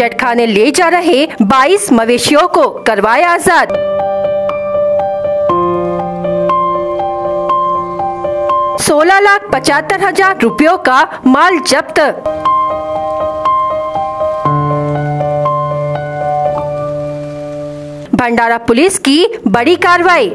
बुचट खाने ले जा रहे 22 मवेशियों को करवाया आजाद। ₹16,75,000 रुपयों का माल जब्त। भंडारा पुलिस की बड़ी कार्रवाई।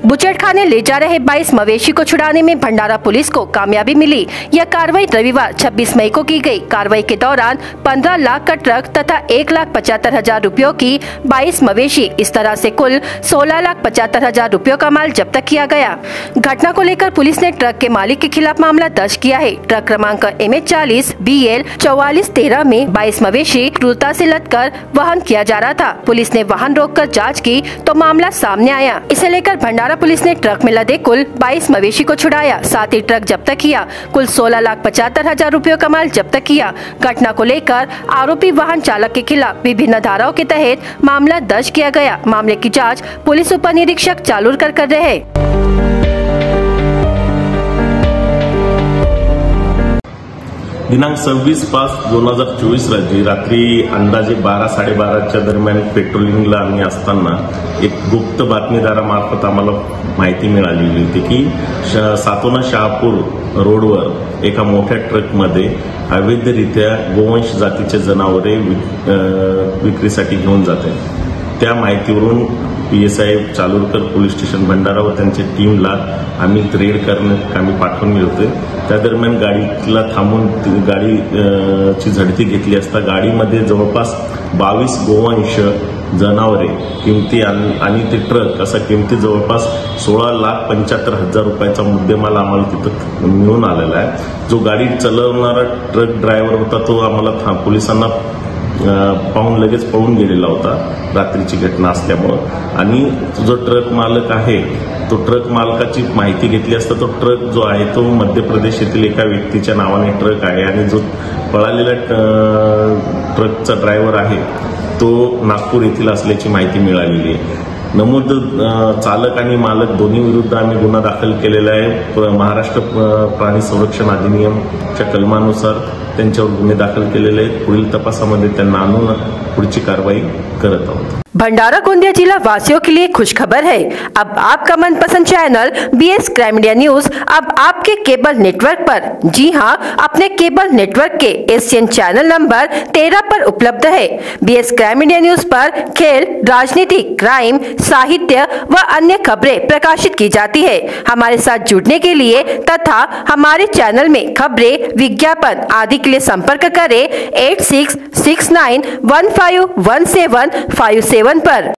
बुचट खाने ले जा रहे 22 मवेशी को छुड़ाने में भंडारा पुलिस को कामयाबी मिली। यह कार्रवाई रविवार 26 मई को की गई। कार्रवाई के दौरान 15 लाख का ट्रक तथा 1,75,000 रुपयों की 22 मवेशी, इस तरह से कुल 16,75,000 रुपयों का माल जब्त किया गया। घटना को लेकर पुलिस ने ट्रक के मालिक के खिलाफ मामला दर्ज किया है। ट्रक क्रमांक MH40 BL 4413 में 22 मवेशी क्रूरता से लदकर वहन किया जा रहा था। पुलिस ने वाहन रोककर जाँच की तो मामला सामने आया। इसे लेकर भंडारा पुलिस ने ट्रक में लदे कुल 22 मवेशी को छुड़ाया, साथ ही ट्रक जब्त किया। कुल 16,75,000 रुपयों का माल जब्त किया। घटना को लेकर आरोपी वाहन चालक के खिलाफ विभिन्न धाराओं के तहत मामला दर्ज किया गया। मामले की जांच पुलिस उप निरीक्षक चालूरकर कर रहे हैं। दिनांक 26/5/2024 रोजी रात्री अंदाजे 12-12:30च्या दरम्यान पेट्रोलिंगला आम्ही असताना एक गुप्त बातमीदारामार्फत आम्हाला माहिती मिळालेली होती की सातोना शहापूर रोडवर एका मोठ्या ट्रकमध्ये अवैधरित्या गोवंश जातीचे जनावरे विक्रीसाठी घेऊन जाते। त्या माहितीवरून PSI चालूरकर पोलीस स्टेशन भंडारा व त्यांच्या टीमला आम्ही रेड करण्यात आम्ही पाठवून होते। त्या दरम्यान गाडीला थांबून गाडीची झडती घेतली असता गाडीमध्ये जवळपास 22 गोवंश जनावरे किमती आणि ते ट्रक असा किमती जवळपास 16,75,000 रुपयाचा मुद्देमाल आम्हाला तिथं मिळून आलेला आहे। जो गाडी चालवणारा ट्रक ड्रायव्हर होता तो आम्हाला पोलिसांना पाहून लगेच पळून गेलेला होता रात्रीची घटना असल्यामुळे। आणि जो ट्रक मालक आहे तो ट्रक मालकाची माहिती घेतली असता तो ट्रक जो आहे तो मध्य प्रदेश येथील एका व्यक्तीच्या नावाने ट्रक आहे आणि जो पळालेला ट्रकचा ड्रायव्हर आहे तो नागपूर येथील असल्याची माहिती मिळालेली आहे। नमूद चालक आणि मालक दोन्ही विरुद्ध आम्ही गुन्हा दाखल केलेला आहे। महाराष्ट्र प्राणी संरक्षण अधिनियमच्या कलमानुसार त्यांच्यावर गुन्हे दाखल केलेले आहेत। पुढील तपासामध्ये त्यांना आणून पुढची कारवाई करत आहोत। भंडारा गोंदिया जिला वासियों के लिए खुशखबर है। अब आपका मनपसंद channel BS crime media news अब आपके केबल नेटवर्क पर, जी हां, अपने केबल नेटवर्क के एशियन चैनल नंबर 13 पर उपलब्ध है। BS क्राइम मीडिया न्यूज पर खेल, राजनीति, क्राइम, साहित्य व अन्य खबरें प्रकाशित की जाती है। हमारे साथ जुड़ने के लिए तथा हमारे चैनल में खबरें, विज्ञापन आदि के लिए संपर्क करें 8669151757 पर।